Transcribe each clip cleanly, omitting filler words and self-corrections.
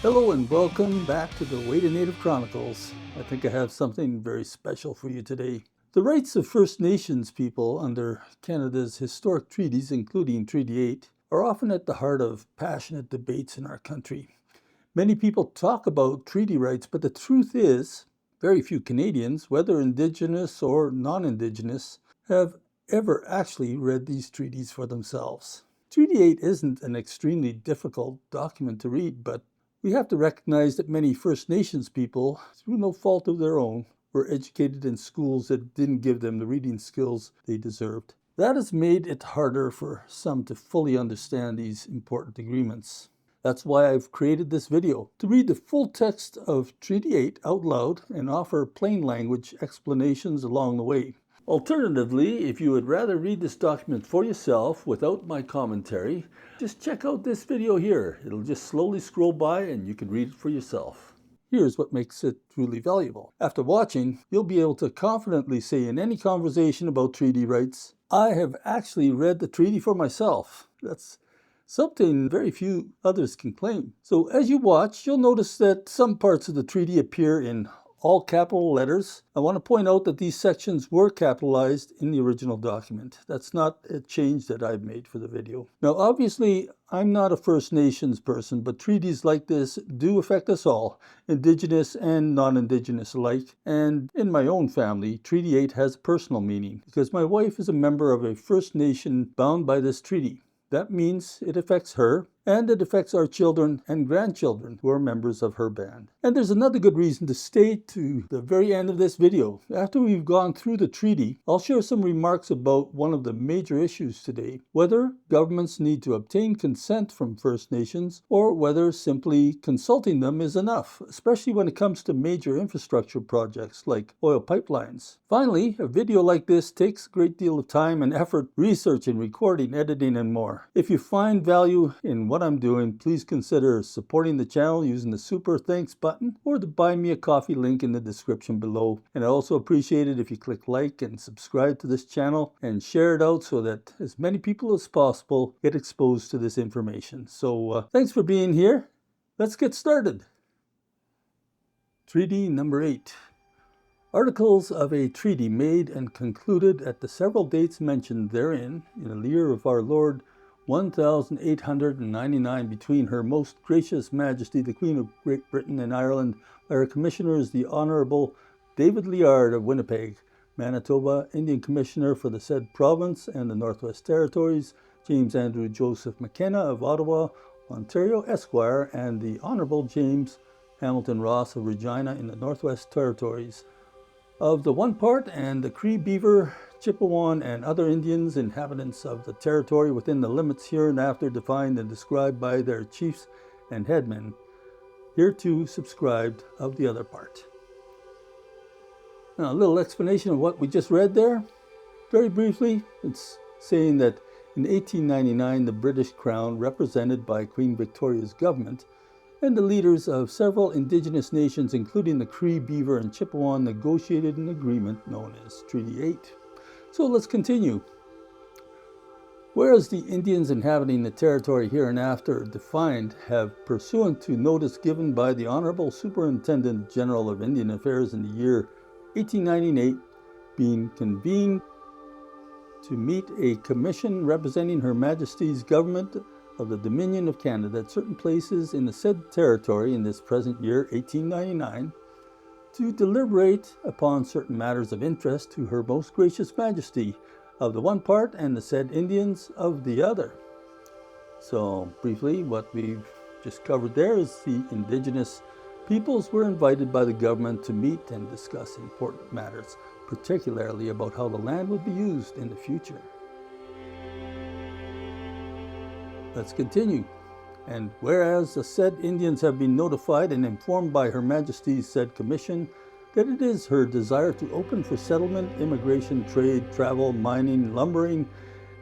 Hello and welcome back to the Way to Native Chronicles. I think I have something very special for you today. The rights of First Nations people under Canada's historic treaties, including Treaty 8, are often at the heart of passionate debates in our country. Many people talk about treaty rights, but the truth is, very few Canadians, whether Indigenous or non-Indigenous, have ever actually read these treaties for themselves. Treaty 8 isn't an extremely difficult document to read, but we have to recognize that many First Nations people, through no fault of their own, were educated in schools that didn't give them the reading skills they deserved. That has made it harder for some to fully understand these important agreements. That's why I've created this video, to read the full text of Treaty 8 out loud and offer plain language explanations along the way. Alternatively, if you would rather read this document for yourself without my commentary, just check out this video here. It'll just slowly scroll by and you can read it for yourself. Here's what makes it truly valuable. After watching, you'll be able to confidently say in any conversation about treaty rights, I have actually read the treaty for myself. That's something very few others can claim. So as you watch, you'll notice that some parts of the treaty appear in all capital letters. I want to point out that these sections were capitalized in the original document. That's not a change that I've made for the video. Now, obviously, I'm not a First Nations person, but treaties like this do affect us all, Indigenous and non-Indigenous alike. And in my own family, Treaty 8 has personal meaning because my wife is a member of a First Nation bound by this treaty. That means it affects her, and it affects our children and grandchildren who are members of her band. And there's another good reason to stay to the very end of this video. After we've gone through the treaty, I'll share some remarks about one of the major issues today, whether governments need to obtain consent from First Nations or whether simply consulting them is enough, especially when it comes to major infrastructure projects like oil pipelines. Finally, a video like this takes a great deal of time and effort, researching, recording, editing, and more. If you find value in what I'm doing, please consider supporting the channel using the Super Thanks button or the Buy Me a Coffee link in the description below. And I also appreciate it if you click like and subscribe to this channel and share it out so that as many people as possible get exposed to this information. So thanks for being here. Let's get started. Treaty number 8. Articles of a treaty made and concluded at the several dates mentioned therein in the year of our Lord 1899 between Her Most Gracious Majesty the Queen of Great Britain and Ireland by her commissioners the Honourable David Liard of Winnipeg, Manitoba, Indian Commissioner for the said province and the Northwest Territories, James Andrew Joseph McKenna of Ottawa, Ontario, Esquire, and the Honourable James Hamilton Ross of Regina in the Northwest Territories, of the one part and the Cree Beaver, Chippewan, and other Indians, inhabitants of the territory within the limits hereinafter defined and described by their chiefs and headmen, hereto subscribed of the other part. Now, a little explanation of what we just read there. Very briefly, it's saying that in 1899, the British Crown, represented by Queen Victoria's government, and the leaders of several Indigenous nations, including the Cree, Beaver, and Chippewa, negotiated an agreement known as Treaty 8. So let's continue. Whereas the Indians inhabiting the territory hereinafter defined have, pursuant to notice given by the Honourable Superintendent General of Indian Affairs in the year 1898, been convened to meet a commission representing Her Majesty's government of the Dominion of Canada at certain places in the said territory in this present year, 1899, to deliberate upon certain matters of interest to Her Most Gracious Majesty of the one part and the said Indians of the other. So briefly, what we've just covered there is the Indigenous peoples were invited by the government to meet and discuss important matters, particularly about how the land would be used in the future. Let's continue. And whereas the said Indians have been notified and informed by Her Majesty's said commission that it is her desire to open for settlement, immigration, trade, travel, mining, lumbering,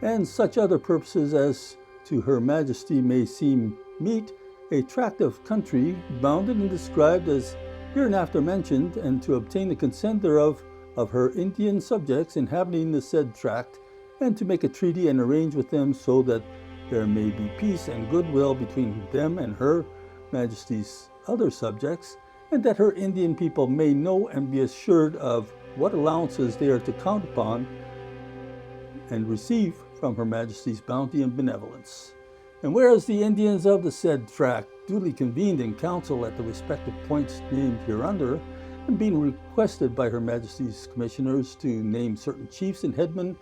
and such other purposes as to Her Majesty may seem meet, a tract of country bounded and described as hereinafter mentioned, and to obtain the consent thereof of her Indian subjects inhabiting the said tract, and to make a treaty and arrange with them so that there may be peace and goodwill between them and her, Majesty's other subjects, and that her Indian people may know and be assured of what allowances they are to count upon and receive from Her Majesty's bounty and benevolence. And whereas the Indians of the said tract duly convened in council at the respective points named hereunder, and being requested by Her Majesty's commissioners to name certain chiefs and headmen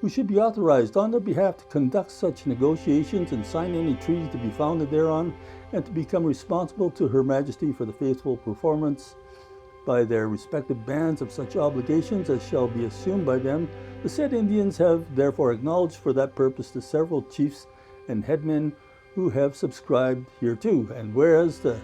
who should be authorized on their behalf to conduct such negotiations and sign any treaty to be founded thereon, and to become responsible to Her Majesty for the faithful performance by their respective bands of such obligations as shall be assumed by them, the said Indians have therefore acknowledged for that purpose the several chiefs and headmen who have subscribed hereto. And whereas the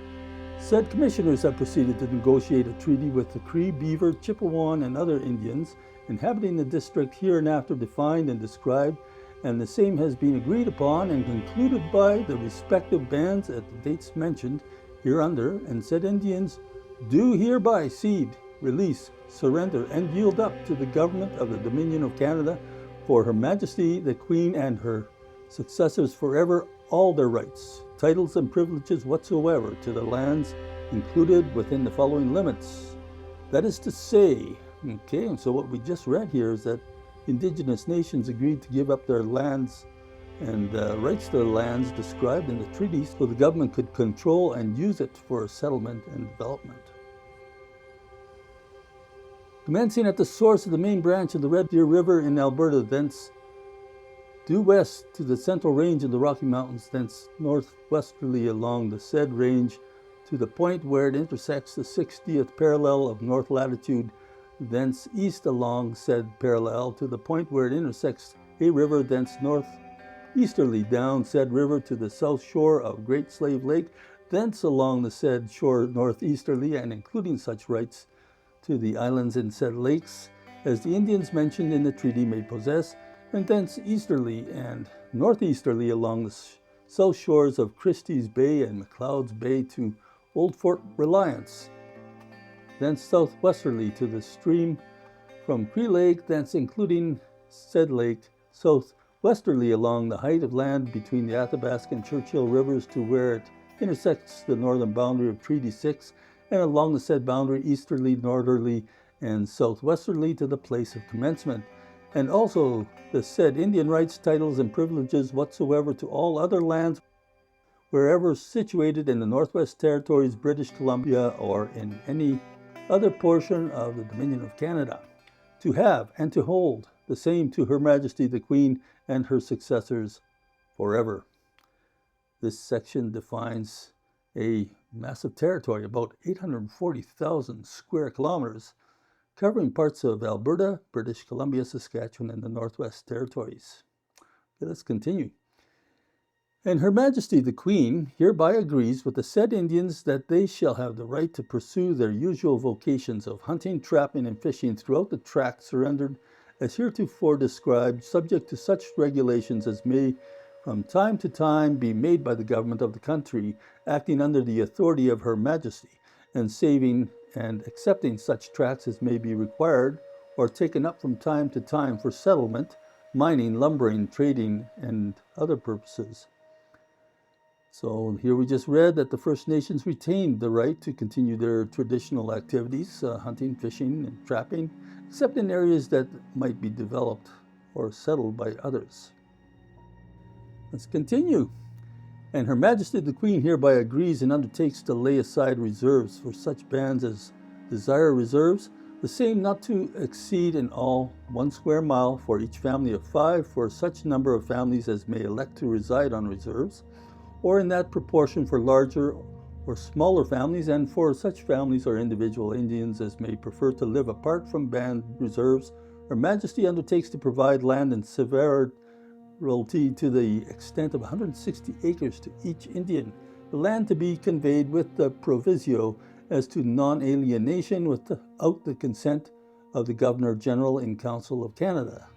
said commissioners have proceeded to negotiate a treaty with the Cree, Beaver, Chippewan, and other Indians inhabiting the district hereinafter defined and described, and the same has been agreed upon and concluded by the respective bands at the dates mentioned hereunder, and said Indians do hereby cede, release, surrender, and yield up to the government of the Dominion of Canada for Her Majesty the Queen and her successors forever all their rights, titles, and privileges whatsoever to the lands included within the following limits. That is to say, okay, and so what we just read here is that Indigenous nations agreed to give up their lands and rights to their lands described in the treaty so the government could control and use it for settlement and development. Commencing at the source of the main branch of the Red Deer River in Alberta, thence due west to the central range of the Rocky Mountains, thence northwesterly along the said range to the point where it intersects the 60th parallel of north latitude, thence east along said parallel to the point where it intersects a river, thence northeasterly down said river to the south shore of Great Slave Lake, thence along the said shore northeasterly, and including such rights to the islands in said lakes as the Indians mentioned in the treaty may possess, and thence easterly and northeasterly along the south shores of Christie's Bay and McLeod's Bay to Old Fort Reliance, thence southwesterly to the stream from Cree Lake, thence including said lake, southwesterly along the height of land between the Athabasca and Churchill rivers to where it intersects the northern boundary of Treaty 6, and along the said boundary easterly, northerly, and southwesterly to the place of commencement, and also the said Indian rights, titles, and privileges whatsoever to all other lands wherever situated in the Northwest Territories, British Columbia, or in any other portion of the Dominion of Canada, to have and to hold the same to Her Majesty the Queen and her successors forever. This section defines a massive territory, about 840,000 square kilometers, covering parts of Alberta, British Columbia, Saskatchewan, and the Northwest Territories. Okay, let's continue. And Her Majesty the Queen hereby agrees with the said Indians that they shall have the right to pursue their usual vocations of hunting, trapping, and fishing throughout the tract surrendered as heretofore described, subject to such regulations as may from time to time be made by the government of the country, acting under the authority of Her Majesty, and saving and accepting such tracts as may be required or taken up from time to time for settlement, mining, lumbering, trading, and other purposes. So here we just read that the First Nations retained the right to continue their traditional activities, hunting, fishing, and trapping, except in areas that might be developed or settled by others. Let's continue. And Her Majesty the Queen hereby agrees and undertakes to lay aside reserves for such bands as desire reserves, the same not to exceed in all 1 square mile for each family of 5 for such number of families as may elect to reside on reserves, or in that proportion for larger or smaller families, and for such families or individual Indians as may prefer to live apart from band reserves. Her Majesty undertakes to provide land and severalty to the extent of 160 acres to each Indian, the land to be conveyed with the proviso as to non-alienation without the consent of the Governor-General in Council of Canada.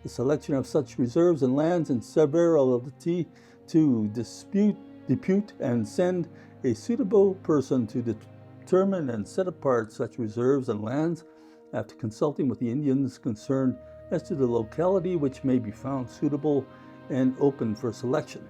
The selection of such reserves and lands and severalty to depute and send a suitable person to determine and set apart such reserves and lands after consulting with the Indians concerned as to the locality which may be found suitable and open for selection.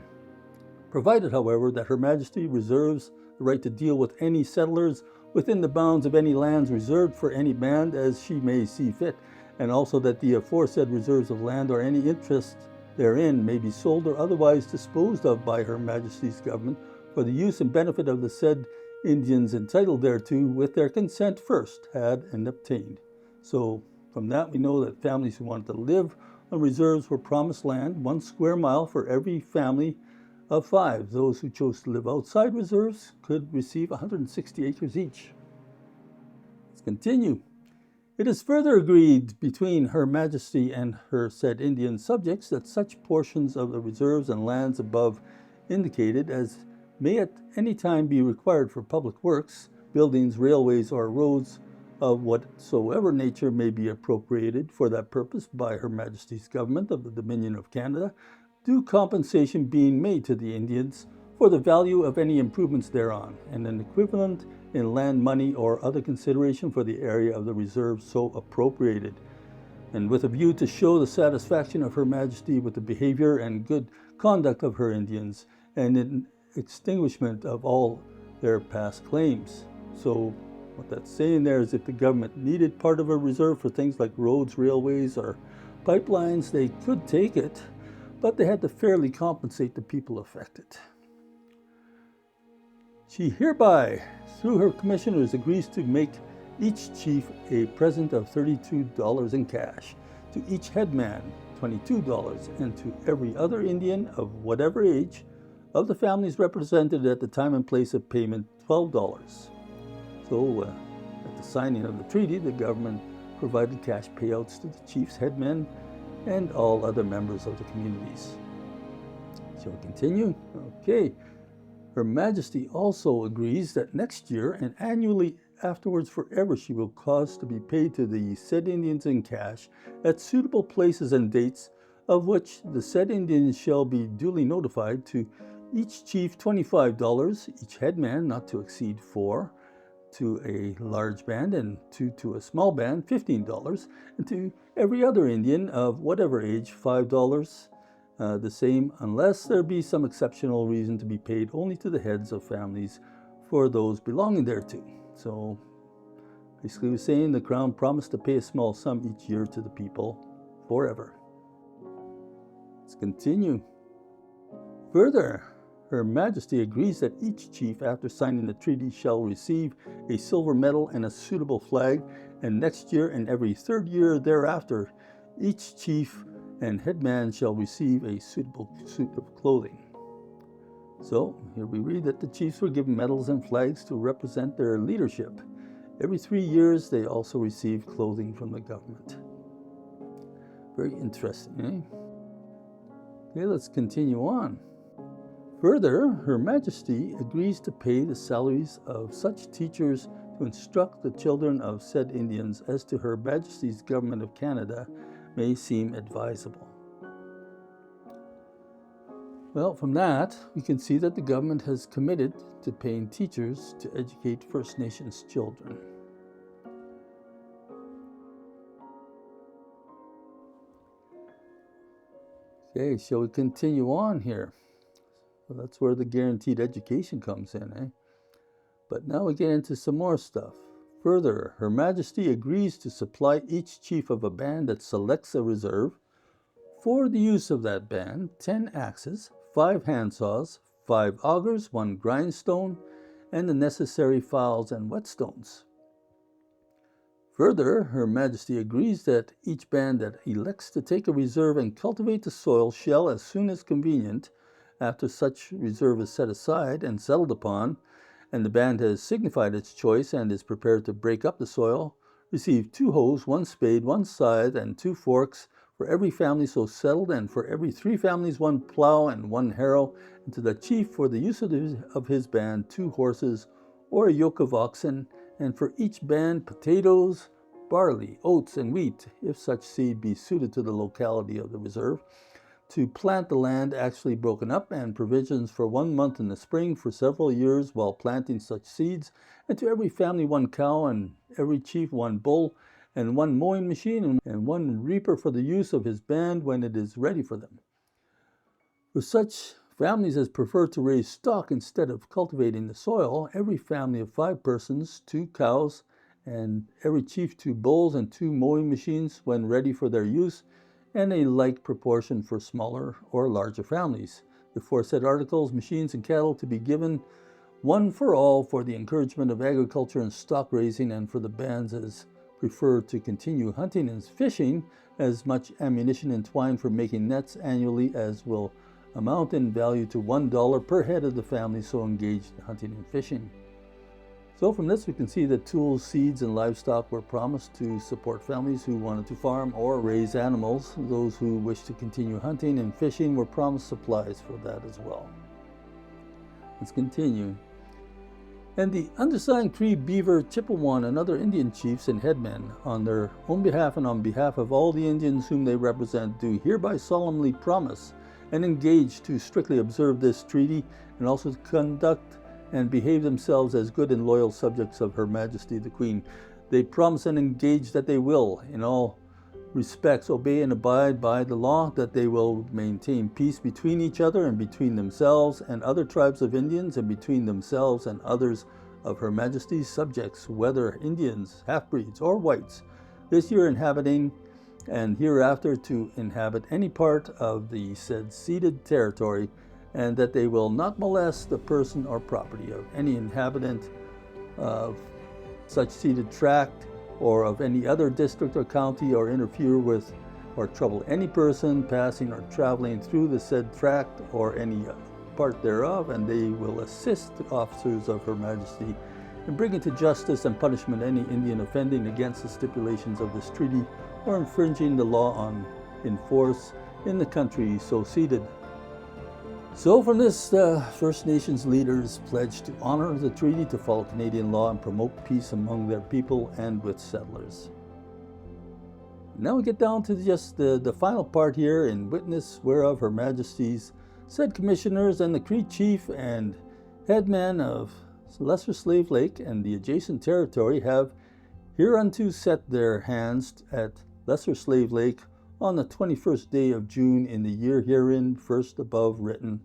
Provided, however, that Her Majesty reserves the right to deal with any settlers within the bounds of any lands reserved for any band as she may see fit, and also that the aforesaid reserves of land or any interest therein may be sold or otherwise disposed of by Her Majesty's government for the use and benefit of the said Indians entitled thereto, with their consent first had and obtained. So from that we know that families who wanted to live on reserves were promised land, 1 square mile for every family of 5. Those who chose to live outside reserves could receive 160 acres each. Let's continue. It is further agreed between Her Majesty and her said Indian subjects that such portions of the reserves and lands above indicated as may at any time be required for public works, buildings, railways, or roads of whatsoever nature may be appropriated for that purpose by Her Majesty's government of the Dominion of Canada, due compensation being made to the Indians for the value of any improvements thereon, and an equivalent in land money or other consideration for the area of the reserve so appropriated, and with a view to show the satisfaction of Her Majesty with the behavior and good conduct of her Indians, and in extinguishment of all their past claims. So what that's saying there is if the government needed part of a reserve for things like roads, railways, or pipelines, they could take it, but they had to fairly compensate the people affected. She hereby, through her commissioners, agrees to make each chief a present of $32 in cash, to each headman $22, and to every other Indian of whatever age of the families represented at the time and place of payment $12. So at the signing of the treaty, the government provided cash payouts to the chiefs, headmen, and all other members of the communities. Shall we continue? Okay. Her Majesty also agrees that next year and annually afterwards forever she will cause to be paid to the said Indians in cash at suitable places and dates, of which the said Indians shall be duly notified, to each chief $25, each headman not to exceed 4, to a large band, and 2 to a small band $15, and to every other Indian of whatever age $5. The same unless there be some exceptional reason to be paid only to the heads of families for those belonging thereto. So basically we're saying the Crown promised to pay a small sum each year to the people forever. Let's continue. Further, Her Majesty agrees that each chief after signing the treaty shall receive a silver medal and a suitable flag, and next year and every 3rd year thereafter each chief and headman shall receive a suitable suit of clothing. So here we read that the chiefs were given medals and flags to represent their leadership. Every 3 years they also receive clothing from the government. Very interesting, eh? Okay, let's continue on. Further, Her Majesty agrees to pay the salaries of such teachers to instruct the children of said Indians as to Her Majesty's Government of Canada may seem advisable. Well, from that, we can see that the government has committed to paying teachers to educate First Nations children. Okay, shall we continue on here? Well, that's where the guaranteed education comes in, eh? But now we get into some more stuff. Further, Her Majesty agrees to supply each chief of a band that selects a reserve for the use of that band 10 axes, 5 handsaws, 5 augers, 1 grindstone, and the necessary files and whetstones. Further, Her Majesty agrees that each band that elects to take a reserve and cultivate the soil shall, as soon as convenient, after such reserve is set aside and settled upon, and the band has signified its choice and is prepared to break up the soil, receive 2 hoes, 1 spade, 1 scythe, and 2 forks for every family so settled, and for every 3 families 1 plow and 1 harrow, and to the chief for the use of his band 2 horses or a yoke of oxen, and for each band potatoes, barley, oats, and wheat, if such seed be suited to the locality of the reserve, to plant the land actually broken up, and provisions for 1 month in the spring for several years while planting such seeds, and to every family 1 cow, and every chief 1 bull, and 1 mowing machine, and 1 reaper for the use of his band when it is ready for them. For such families has preferred to raise stock instead of cultivating the soil, every family of 5 persons, 2 cows, and every chief 2 bulls and 2 mowing machines when ready for their use, and a like proportion for smaller or larger families. The aforesaid articles, machines, and cattle to be given one for all for the encouragement of agriculture and stock raising, and for the bands as prefer to continue hunting and fishing, as much ammunition and twine for making nets annually as will amount in value to $1 per head of the family so engaged in hunting and fishing. So from this we can see that tools, seeds, and livestock were promised to support families who wanted to farm or raise animals. Those who wished to continue hunting and fishing were promised supplies for that as well. Let's continue. And the undersigned Cree, Beaver, Chippewa, and other Indian chiefs and headmen, on their own behalf and on behalf of all the Indians whom they represent, do hereby solemnly promise and engage to strictly observe this treaty, and also to conduct and behave themselves as good and loyal subjects of Her Majesty the Queen. They promise and engage that they will, in all respects, obey and abide by the law, that they will maintain peace between each other and between themselves and other tribes of Indians, and between themselves and others of Her Majesty's subjects, whether Indians, half-breeds, or whites, this year inhabiting and hereafter to inhabit any part of the said ceded territory, and that they will not molest the person or property of any inhabitant of such ceded tract or of any other district or county, or interfere with or trouble any person passing or traveling through the said tract or any part thereof, and they will assist the officers of Her Majesty in bringing to justice and punishment any Indian offending against the stipulations of this treaty or infringing the law in force in the country so ceded. So from this, First Nations leaders pledged to honor the treaty, to follow Canadian law, and promote peace among their people and with settlers. Now we get down to just the final part here, in witness whereof Her Majesty's said commissioners and the Cree chief and headman of Lesser Slave Lake and the adjacent territory have hereunto set their hands at Lesser Slave Lake on the 21st day of June in the year herein first above written,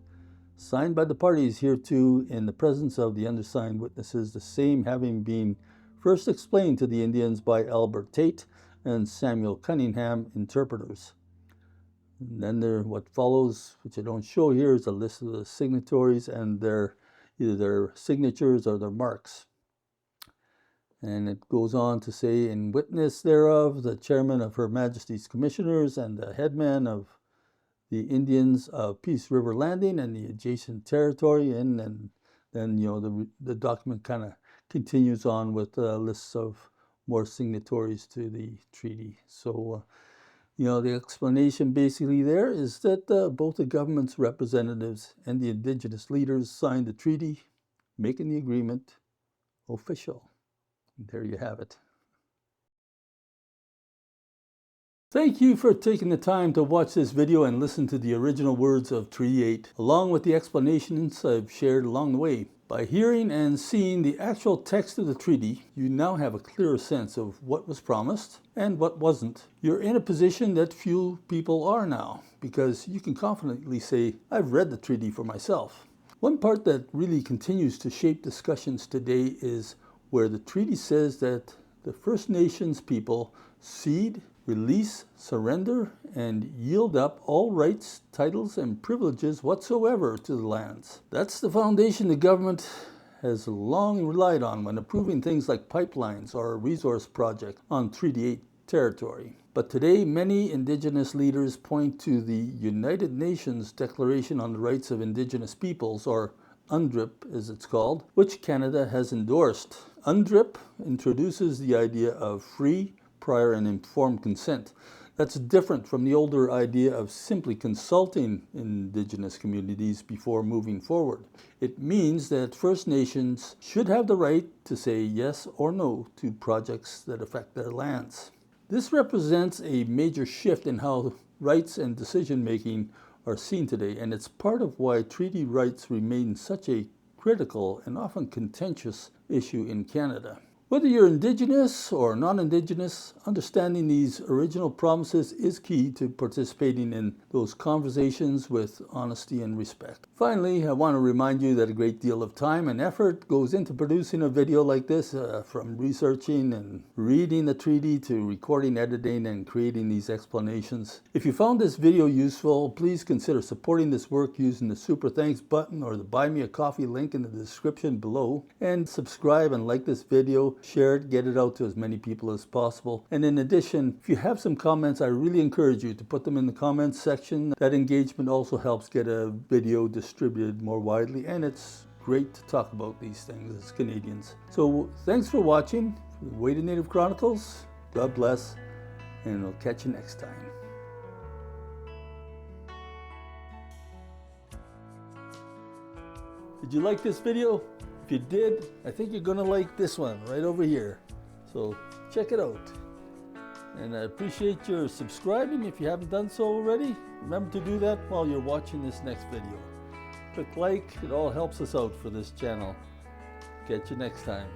signed by the parties hereto in the presence of the undersigned witnesses, the same having been first explained to the Indians by Albert Tate and Samuel Cunningham, interpreters. And then what follows, which I don't show here, is a list of the signatories and either their signatures or their marks. And it goes on to say, in witness thereof, the chairman of Her Majesty's commissioners and the headman of the Indians of Peace River Landing and the adjacent territory. And then the document kind of continues on with lists of more signatories to the treaty. So the explanation basically there is that both the government's representatives and the Indigenous leaders signed the treaty, making the agreement official. There you have it. Thank you for taking the time to watch this video and listen to the original words of Treaty 8, along with the explanations I've shared along the way. By hearing and seeing the actual text of the treaty, you now have a clearer sense of what was promised and what wasn't. You're in a position that few people are now, because you can confidently say, I've read the treaty for myself. One part that really continues to shape discussions today is where the treaty says that the First Nations people cede, release, surrender, and yield up all rights, titles, and privileges whatsoever to the lands. That's the foundation the government has long relied on when approving things like pipelines or a resource project on Treaty 8 territory. But today, many Indigenous leaders point to the United Nations Declaration on the Rights of Indigenous Peoples, or UNDRIP as it's called, which Canada has endorsed. UNDRIP introduces the idea of free, prior, and informed consent. That's different from the older idea of simply consulting Indigenous communities before moving forward. It means that First Nations should have the right to say yes or no to projects that affect their lands. This represents a major shift in how rights and decision-making are seen today, and it's part of why treaty rights remain such a critical and often contentious issue in Canada. Whether you're Indigenous or non-Indigenous, understanding these original promises is key to participating in those conversations with honesty and respect. Finally, I want to remind you that a great deal of time and effort goes into producing a video like this, from researching and reading the treaty to recording, editing, and creating these explanations. If you found this video useful, please consider supporting this work using the Super Thanks button or the Buy Me a Coffee link in the description below. And subscribe and like this video. Share it, get it out to as many people as possible. And in addition, if you have some comments, I really encourage you to put them in the comments section. That engagement also helps get a video distributed more widely, and it's great to talk about these things as Canadians. So thanks for watching Weighted Native Chronicles. God bless, and I'll catch you next time. Did you like this video? If you did, I think you're gonna like this one right over here. So check it out. And I appreciate your subscribing if you haven't done so already. Remember to do that while you're watching this next video. Click like, it all helps us out for this channel. Catch you next time.